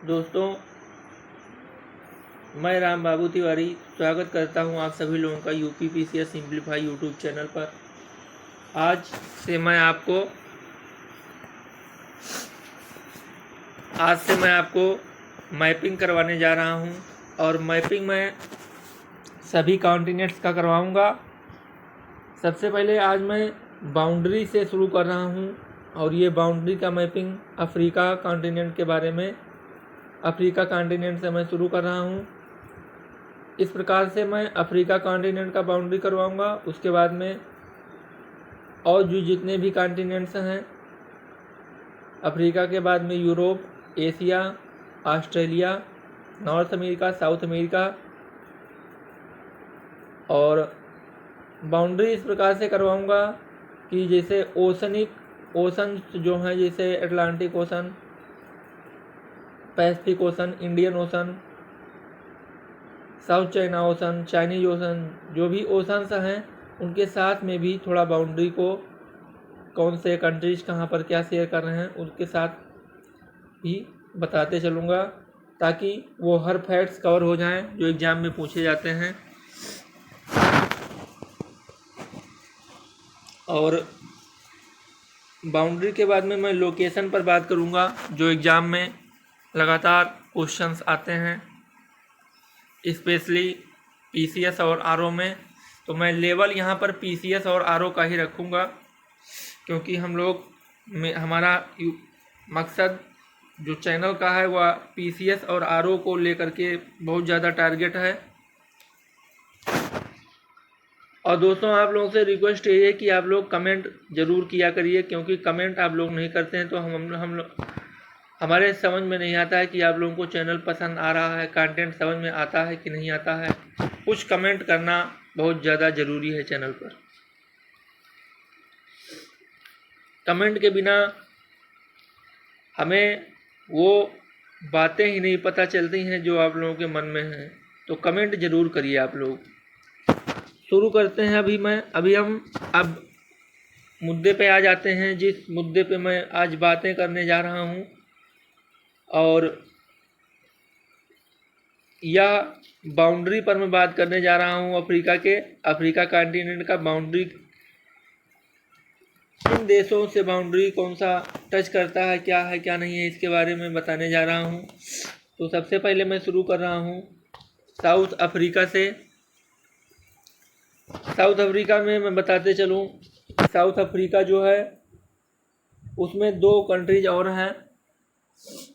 दोस्तों, मैं राम बाबू तिवारी स्वागत करता हूं आप सभी लोगों का यूपीपीसीएस सिंप्लीफाई यूट्यूब चैनल पर। आज से मैं आपको मैपिंग करवाने जा रहा हूं और मैपिंग में सभी कॉन्टिनेंट्स का करवाऊंगा। सबसे पहले आज मैं बाउंड्री से शुरू कर रहा हूं और ये बाउंड्री का मैपिंग अफ्रीका कॉन्टिनेंट के बारे में, अफ्रीका कॉन्टिनेंट से मैं शुरू कर रहा हूं। इस प्रकार से मैं अफ्रीका कॉन्टिनेंट का बाउंड्री करवाऊंगा। उसके बाद में और जो जितने भी कॉन्टिनेंट्स हैं, अफ्रीका के बाद में Europe, Asia, Australia, north America, south America, और बाउंड्री इस प्रकार से करवाऊंगा कि जैसे ओशन जो हैं, जैसे Atlantic ocean, Pacific ocean, Indian ocean, south China ocean, Chinese ocean, जो भी ओशंस हैं उनके साथ में भी थोड़ा बाउंड्री को कौन से कंट्रीज कहाँ पर क्या शेयर कर रहे हैं उनके साथ भी बताते चलूँगा, ताकि वो हर फैक्ट्स कवर हो जाएं जो एग्ज़ाम में पूछे जाते हैं। और बाउंड्री के बाद में मैं लोकेशन पर बात करूँगा, जो एग्ज़ाम में लगातार क्वेश्चंस आते हैं, स्पेशली पीसीएस और आरओ में। तो मैं लेवल यहाँ पर पीसीएस और आरओ का ही रखूँगा, क्योंकि हमारा मकसद जो चैनल का है वह पीसीएस और आरओ को लेकर के बहुत ज़्यादा टारगेट है। और दोस्तों, आप लोगों से रिक्वेस्ट ये है कि आप लोग कमेंट ज़रूर किया करिए, क्योंकि कमेंट आप लोग नहीं करते हैं तो हमारे समझ में नहीं आता है कि आप लोगों को चैनल पसंद आ रहा है, कंटेंट समझ में आता है कि नहीं आता है। कुछ कमेंट करना बहुत ज़्यादा ज़रूरी है चैनल पर। कमेंट के बिना हमें वो बातें ही नहीं पता चलती हैं जो आप लोगों के मन में हैं। तो कमेंट ज़रूर करिए आप लोग। शुरू करते हैं। अभी हम मुद्दे पे आ जाते हैं, जिस मुद्दे पे मैं आज बातें करने जा रहा हूं। और यह बाउंड्री पर मैं बात करने जा रहा हूं अफ्रीका कॉन्टिनेंट का बाउंड्री, किन देशों से बाउंड्री कौन सा टच करता है, क्या है क्या नहीं है, इसके बारे में बताने जा रहा हूं। तो सबसे पहले मैं शुरू कर रहा हूं साउथ अफ्रीका से। साउथ अफ्रीका में मैं बताते चलूं, साउथ अफ्रीका जो है उसमें दो कंट्रीज और हैं।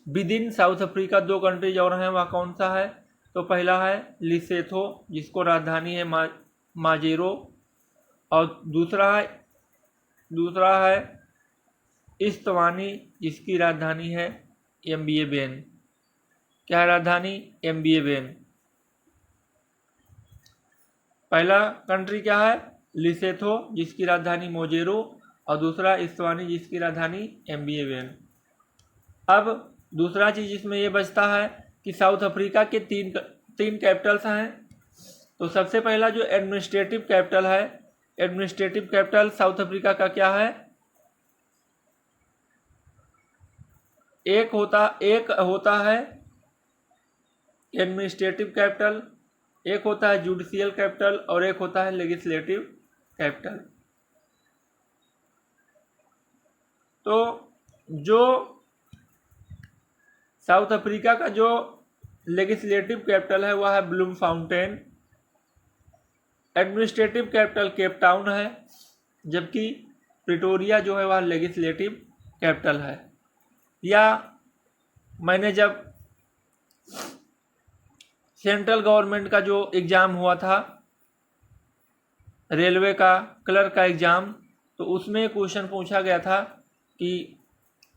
विद इन साउथ अफ्रीका दो कंट्रीज और हैं। वह कौन सा है? तो पहला है लिसेथो, जिसको राजधानी है माजेरो, और दूसरा है इस्वातिनी, जिसकी राजधानी है एम्बियेबेन। क्या राजधानी? एम्बियेबेन। पहला कंट्री क्या है? लिसेथो, जिसकी राजधानी मोजेरो, और दूसरा इस्वातिनी, जिसकी राजधानी एम्बियेबेन। अब दूसरा चीज़ इसमें ये बचता है कि साउथ अफ्रीका के तीन कैपिटल्स हैं। तो सबसे पहला जो एडमिनिस्ट्रेटिव कैपिटल साउथ अफ्रीका का क्या है? एक होता है एडमिनिस्ट्रेटिव कैपिटल, एक होता है जुडिशियल कैपिटल, और एक होता है लेजिस्लेटिव कैपिटल। तो जो साउथ अफ्रीका का जो लेजिस्लेटिव कैपिटल है वह है ब्लूमफाउंटेन। एडमिनिस्ट्रेटिव कैपिटल केप टाउन है, जबकि प्रिटोरिया जो है वह लेजिस्लेटिव कैपिटल है। या मैंने जब सेंट्रल गवर्नमेंट का जो एग्ज़ाम हुआ था, रेलवे का क्लर्क का एग्ज़ाम, तो उसमें क्वेश्चन पूछा गया था कि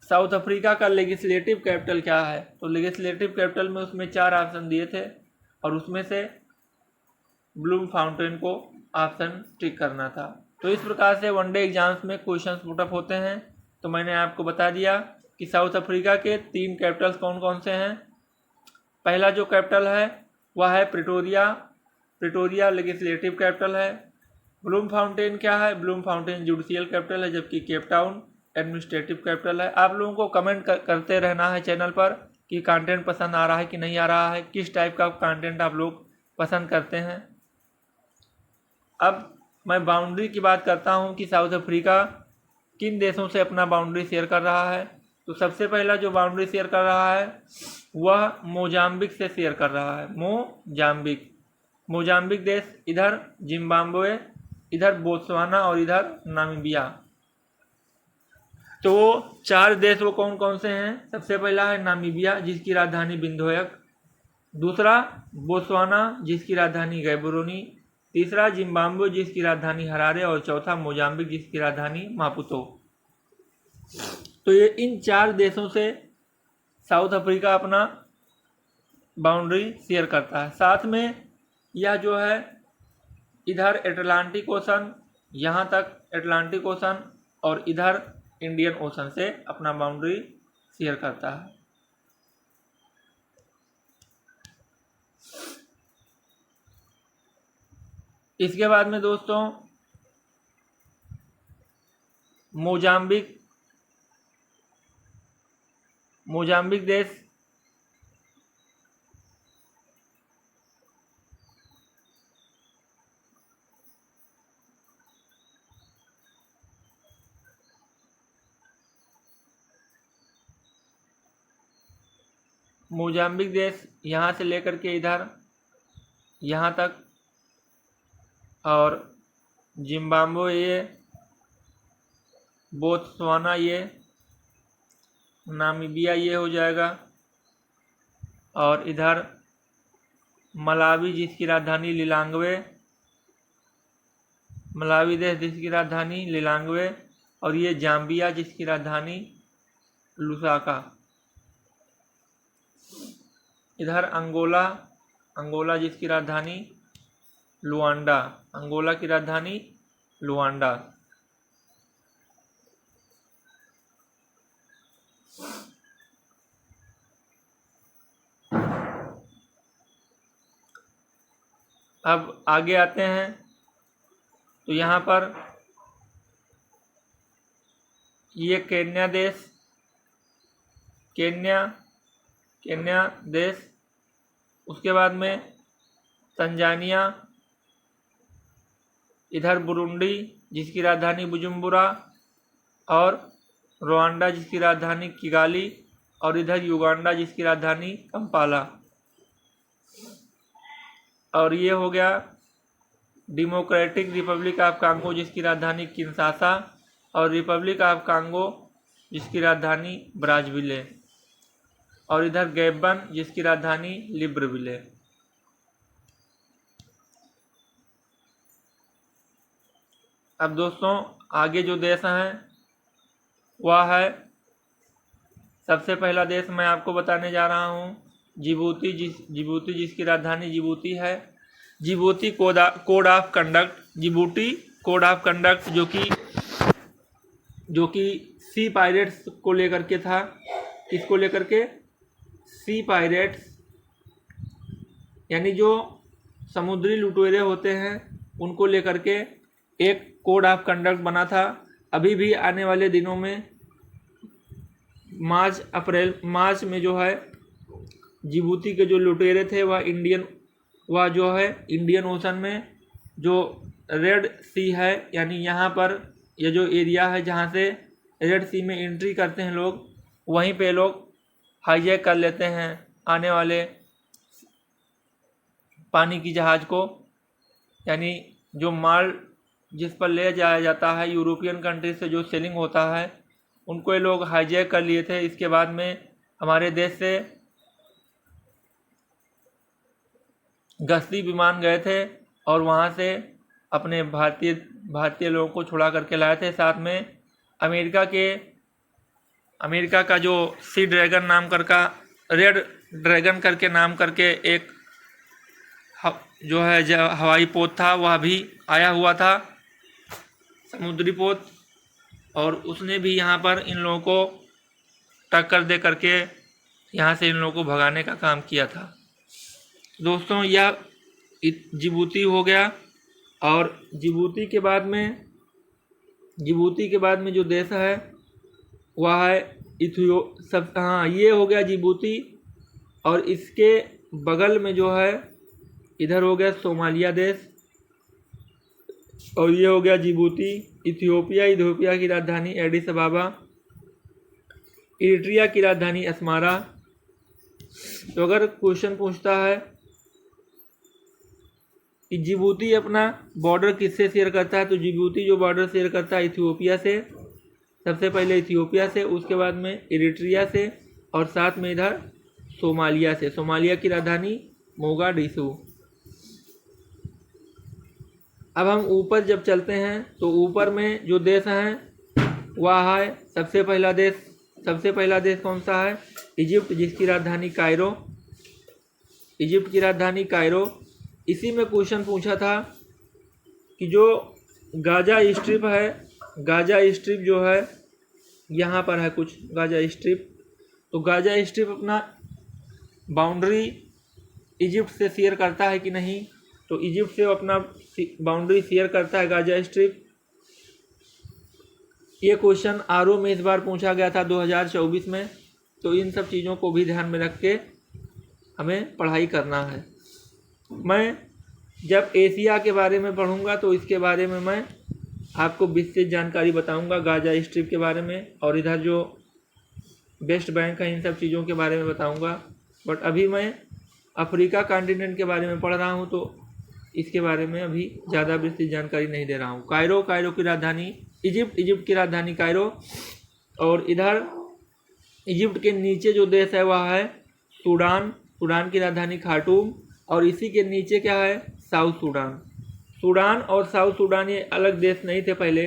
साउथ अफ्रीका का लेजिस्लेटिव कैपिटल क्या है। तो लेजिस्लेटिव कैपिटल में उसमें 4 ऑप्शन दिए थे, और उसमें से ब्लूमफाउंटेन को ऑप्शन टिक करना था। तो इस प्रकार से वनडे एग्जाम्स में क्वेश्चंस पुटअप होते हैं। तो मैंने आपको बता दिया कि साउथ अफ्रीका के 3 कैपिटल्स कौन कौन से हैं। पहला जो कैपिटल है वह है प्रिटोरिया लेजिस्लेटिव कैपिटल है। ब्लूमफाउंटेन क्या है? ब्लूमफाउंटेन जुडिशियल कैपिटल है, जबकि केप टाउन एडमिनिस्ट्रेटिव कैपिटल है। आप लोगों को कमेंट करते रहना है चैनल पर कि कंटेंट पसंद आ रहा है कि नहीं आ रहा है, किस टाइप का कंटेंट आप लोग पसंद करते हैं। अब मैं बाउंड्री की बात करता हूं कि साउथ अफ्रीका किन देशों से अपना बाउंड्री शेयर कर रहा है। तो सबसे पहला जो बाउंड्री शेयर कर रहा है वह मोजाम्बिक से शेयर कर रहा है। मोजाम्बिक देश, इधर जिम्बाब्वे, इधर बोत्सवाना और इधर नामीबिया। तो 4 देश वो कौन कौन से हैं? सबसे पहला है नामीबिया जिसकी राजधानी विंडहोक, दूसरा बोत्सवाना जिसकी राजधानी गैबोरोनी, तीसरा जिम्बाब्वे जिसकी राजधानी हरारे और चौथा मोजाम्बिक जिसकी राजधानी मापुतो। तो ये इन 4 देशों से साउथ अफ्रीका अपना बाउंड्री शेयर करता है। साथ में यह जो है इधर एटलांटिक ओशन, यहाँ तक एटलांटिक ओशन और इधर इंडियन ओशन से अपना बाउंड्री शेयर करता है। इसके बाद में दोस्तों मोजाम्बिक देश यहाँ से लेकर के इधर यहाँ तक, और जिम्बाब्वे ये, बोत्सवाना ये, नामीबिया ये हो जाएगा, और इधर मलावी जिसकी राजधानी मलावी देश जिसकी राजधानी लिलांगवे, और ये जाम्बिया जिसकी राजधानी लुसाका। इधर अंगोला जिसकी राजधानी लुआंडा, अंगोला की राजधानी लुआंडा। अब आगे आते हैं तो यहाँ पर ये केन्या देश, उसके बाद में तंजानिया, इधर बुरुंडी जिसकी राजधानी बुजुम्बुरा, और रुवांडा जिसकी राजधानी किगाली, और इधर युगांडा जिसकी राजधानी कंपाला। और ये हो गया डेमोक्रेटिक रिपब्लिक ऑफ कांगो जिसकी राजधानी किंशासा, और रिपब्लिक ऑफ कांगो जिसकी राजधानी ब्राज़ाविले, और इधर गैबन जिसकी राजधानी लिब्रविले। अब दोस्तों आगे जो देश हैं वह है, सबसे पहला देश मैं आपको बताने जा रहा हूँ जिबूती जिसकी राजधानी जिबूती है। जिबूती कोड ऑफ कंडक्ट जो कि सी पायरेट्स को लेकर के था। किसको लेकर के? सी पायरेट्स, यानी जो समुद्री लुटेरे होते हैं उनको लेकर के एक कोड ऑफ कंडक्ट बना था। अभी भी आने वाले दिनों में मार्च में जो है जिबूती के जो लुटेरे थे वह जो है इंडियन ओशन में जो रेड सी है, यानी यहाँ पर यह जो एरिया है जहाँ से रेड सी में एंट्री करते हैं लोग, वहीं पे लोग हाईजैक कर लेते हैं आने वाले पानी की जहाज़ को, यानी जो माल जिस पर ले जाया जाता है यूरोपियन कंट्री से जो सेलिंग होता है उनको ये लोग हाईजैक कर लिए थे। इसके बाद में हमारे देश से गश्ती विमान गए थे और वहाँ से अपने भारतीय लोगों को छुड़ा करके लाए थे। साथ में अमेरिका का जो सी ड्रैगन नाम करके, रेड ड्रैगन करके नाम करके एक जो है हवाई पोत था, वह भी आया हुआ था, समुद्री पोत, और उसने भी यहाँ पर इन लोगों को टक्कर दे करके यहाँ से इन लोगों को भगाने का काम किया था। दोस्तों यह जिबूती हो गया। और जिबूती के बाद में जो देश है वह है ये हो गया जिबूती। और इसके बगल में जो है इधर हो गया सोमालिया देश, और ये हो गया जिबूती। इथियोपिया, इथियोपिया की राजधानी एडिस अबाबा। इरिट्रिया की राजधानी अस्मारा। तो अगर क्वेश्चन पूछता है कि जिबूती अपना बॉर्डर किससे शेयर करता है, तो जिबूती जो बॉर्डर शेयर करता है इथियोपिया से, सबसे पहले इथियोपिया से, उसके बाद में इरिट्रिया से, और साथ में इधर सोमालिया से। सोमालिया की राजधानी मोगाडिशु। अब हम ऊपर जब चलते हैं तो ऊपर में जो देश हैं वह है सबसे पहला देश कौन सा है? इजिप्ट, जिसकी राजधानी कायरो। इजिप्ट की राजधानी कायरो। इसी में क्वेश्चन पूछा था कि जो गाजा स्ट्रिप है, गाजा स्ट्रिप जो है यहाँ पर है कुछ गाजा स्ट्रिप, तो गाजा स्ट्रिप अपना बाउंड्री इजिप्ट से शेयर करता है कि नहीं? तो इजिप्ट से अपना बाउंड्री शेयर करता है गाजा स्ट्रिप। ये क्वेश्चन आरओ में इस बार पूछा गया था 2024 में। तो इन सब चीज़ों को भी ध्यान में रख के हमें पढ़ाई करना है। मैं जब एशिया के बारे में पढ़ूंगा तो इसके बारे में मैं आपको विस्तृत जानकारी बताऊंगा, गाजा स्ट्रिप के बारे में, और इधर जो वेस्ट बैंक है इन सब चीज़ों के बारे में बताऊंगा। बट अभी मैं अफ्रीका कॉन्टिनेंट के बारे में पढ़ रहा हूं, तो इसके बारे में अभी ज़्यादा विस्तृत जानकारी नहीं दे रहा हूं। कायरो, कायरो की राजधानी इजिप्ट, इजिप्ट की राजधानी कायरो। और इधर इजिप्ट के नीचे जो देश है वह है सूडान, सूडान की राजधानी खार्टूम। और इसी के नीचे क्या है? South Sudan. सूडान और साउथ सूडान ये अलग देश नहीं थे पहले।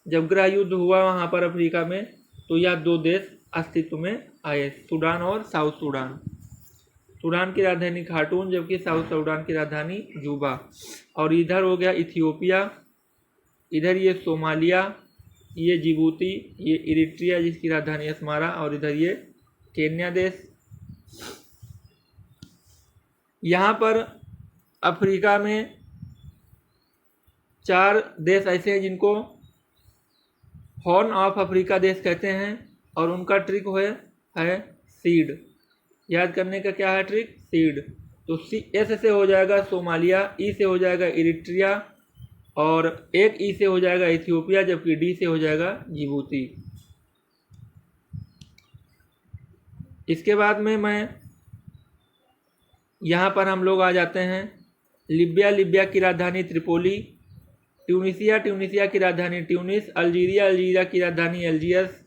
जब गृह युद्ध हुआ वहाँ पर अफ्रीका में, तो यह दो देश अस्तित्व में आए, सूडान और साउथ सूडान। सूडान की राजधानी खार्टूम, जबकि साउथ सूडान की राजधानी जूबा। और इधर हो गया इथियोपिया, इधर ये सोमालिया, ये जिबूती, ये इरिट्रिया जिसकी राजधानी अस्मारा, और इधर ये केन्या देश। यहाँ पर अफ्रीका में 4 देश ऐसे हैं जिनको हॉर्न ऑफ अफ्रीका देश कहते हैं, और उनका ट्रिक है सीड। याद करने का क्या है ट्रिक? सीड। तो एस से हो जाएगा सोमालिया, ई से हो जाएगा इरिट्रिया, और एक ई से हो जाएगा इथियोपिया, जबकि डी से हो जाएगा जिबूती। इसके बाद में मैं यहाँ पर हम लोग आ जाते हैं लिबिया, लिबिया की राजधानी त्रिपोली। ट्यूनीसिया, ट्यूनीसिया की राजधानी ट्यूनिस। अल्जीरिया, अल्जीरिया की राजधानी अल्जियर्स।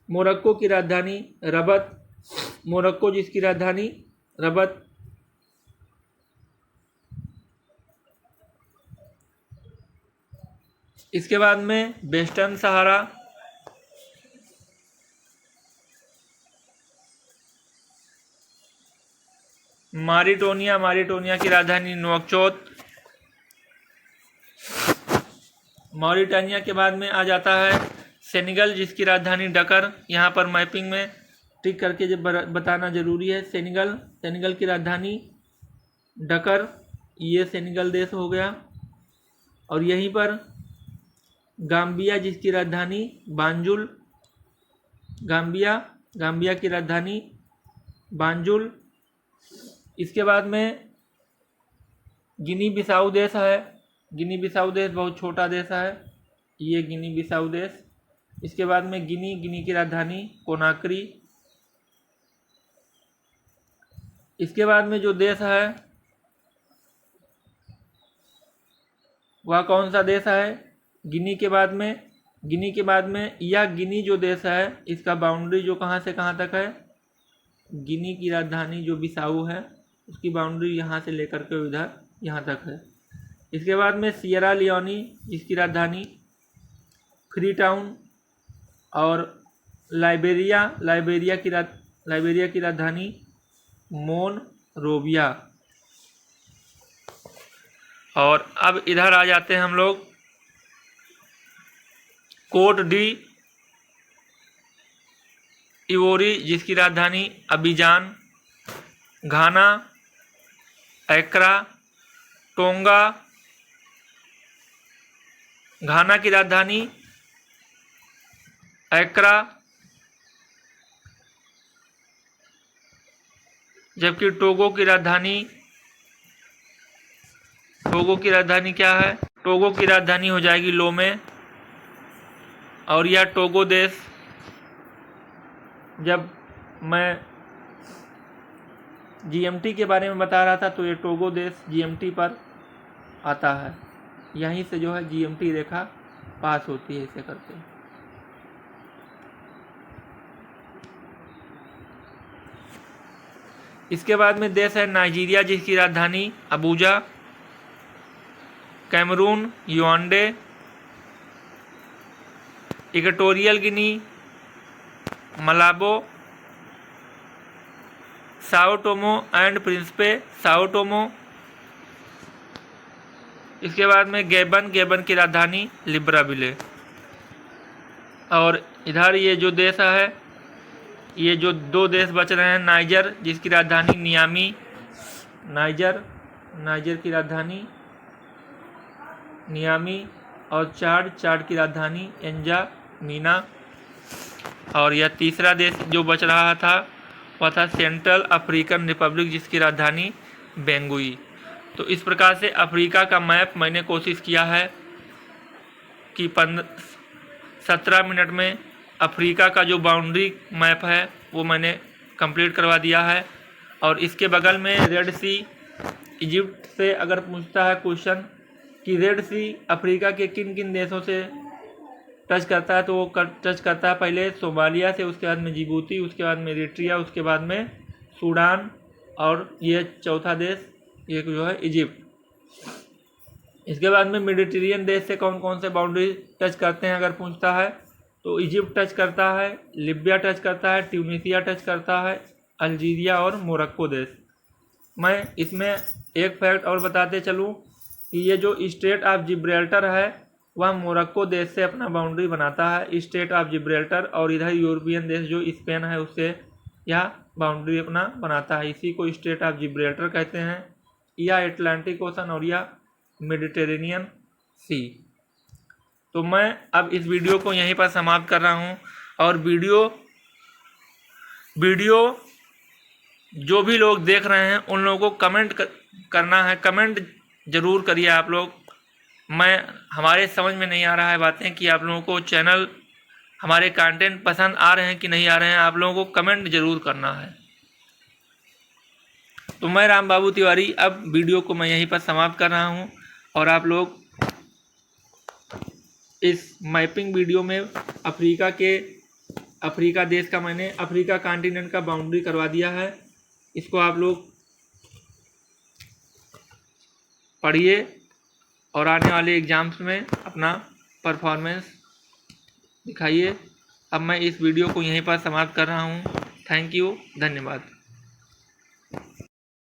मोरक्को की राजधानी रबत, मोरक्को जिसकी राजधानी रबत। इसके बाद में वेस्टर्न सहारा, मारिटोनिया, मारिटोनिया की राजधानी नोकचोत। मॉरिटानिया के बाद में आ जाता है सेनेगल, जिसकी राजधानी डकर। यहाँ पर मैपिंग में टिक करके जब बताना जरूरी है। सेनेगल, सेनेगल की राजधानी डकर, ये सेनेगल देश हो गया। और यहीं पर गाम्बिया, जिसकी राजधानी बांजुल, गाम्बिया, गाम्बिया की राजधानी बांजुल। इसके बाद में गिनी बिसाऊ देश है। गिनी बिसाऊ देश बहुत छोटा देश है, ये गिनी बिसाऊ देश। इसके बाद में गिनी, गिनी की राजधानी कोनाक्री। इसके बाद में जो देश है वह कौन सा देश है? गिनी के बाद में, गिनी के बाद में यह गिनी जो देश है इसका बाउंड्री जो कहाँ से कहाँ तक है? गिनी की राजधानी जो बिसाऊ है उसकी बाउंड्री यहाँ से लेकर के इधर यहाँ तक है। इसके बाद में सियरा लियोनी, जिसकी राजधानी फ्री टाउन। और लाइबेरिया, लाइबेरिया की राजधानी मोनरोविया। और अब इधर आ जाते हैं हम लोग कोट डी इवोरी, जिसकी राजधानी अबिजान। घाना, एक्रा, टोंगा। घाना की राजधानी एक्रा। जबकि टोगो की राजधानी क्या है? टोगो की राजधानी हो जाएगी लोमे। और यह टोगो देश, जब मैं जीएमटी के बारे में बता रहा था तो ये टोगो देश जीएमटी पर आता है। यहीं से जो है जीएमटी रेखा पास होती है इसे करके। इसके बाद में देश है नाइजीरिया, जिसकी राजधानी Abuja. Cameroon Yaounde. Equatorial Guinea Malabo. Sao Tome and Principe Sao Tome. इसके बाद में गेबन की राजधानी लिब्राविले। और इधर ये जो देश है, ये जो दो देश बच रहे हैं, नाइजर जिसकी राजधानी नियामी, नाइजर की राजधानी नियामी। और चाड की राजधानी एंजामीना। और यह तीसरा देश जो बच रहा था वह था सेंट्रल अफ्रीकन रिपब्लिक, जिसकी राजधानी बेंगुई। तो इस प्रकार से अफ्रीका का मैप मैंने कोशिश किया है कि 17 मिनट में अफ्रीका का जो बाउंड्री मैप है वो मैंने कंप्लीट करवा दिया है। और इसके बगल में रेड सी, इजिप्ट से अगर पूछता है क्वेश्चन कि रेड सी अफ्रीका के किन किन देशों से टच करता है, तो वो टच करता है पहले सोमालिया से, उसके बाद में जिबूती, उसके बाद में इरिट्रिया, उसके बाद में सूडान, और ये चौथा देश ये जो है इजिप्ट। इसके बाद में मेडिटेरियन देश से कौन कौन से बाउंड्री टच करते हैं अगर पूछता है तो इजिप्ट टच करता है, लीबिया टच करता है, ट्यूनीसिया टच करता है, अल्जीरिया और मोरक्को देश। मैं इसमें एक फैक्ट और बताते चलूँ कि ये जो स्टेट ऑफ जिब्राल्टर है वह मोरक्को देश से अपना बाउंड्री बनाता है, स्टेट ऑफ जिब्राल्टर। और इधर यूरोपियन देश जो स्पेन है उससे यह बाउंड्री अपना बनाता है। इसी को स्टेट ऑफ जिब्राल्टर कहते हैं, या अटलांटिक ओशन और या मेडिटेरेनियन सी। तो मैं अब इस वीडियो को यहीं पर समाप्त कर रहा हूँ। और वीडियो जो भी लोग देख रहे हैं उन लोगों को कमेंट करना है, कमेंट ज़रूर करिए आप लोग। हमारे समझ में नहीं आ रहा है बातें कि आप लोगों को चैनल हमारे कंटेंट पसंद आ रहे हैं कि नहीं आ रहे हैं, आप लोगों को कमेंट ज़रूर करना है। तो मैं राम बाबू तिवारी अब वीडियो को मैं यहीं पर समाप्त कर रहा हूं। और आप लोग इस मैपिंग वीडियो में अफ्रीका देश का मैंने अफ्रीका कॉन्टिनेंट का बाउंड्री करवा दिया है। इसको आप लोग पढ़िए और आने वाले एग्ज़ाम्स में अपना परफॉर्मेंस दिखाइए। अब मैं इस वीडियो को यहीं पर समाप्त कर रहा हूं। थैंक यू, धन्यवाद।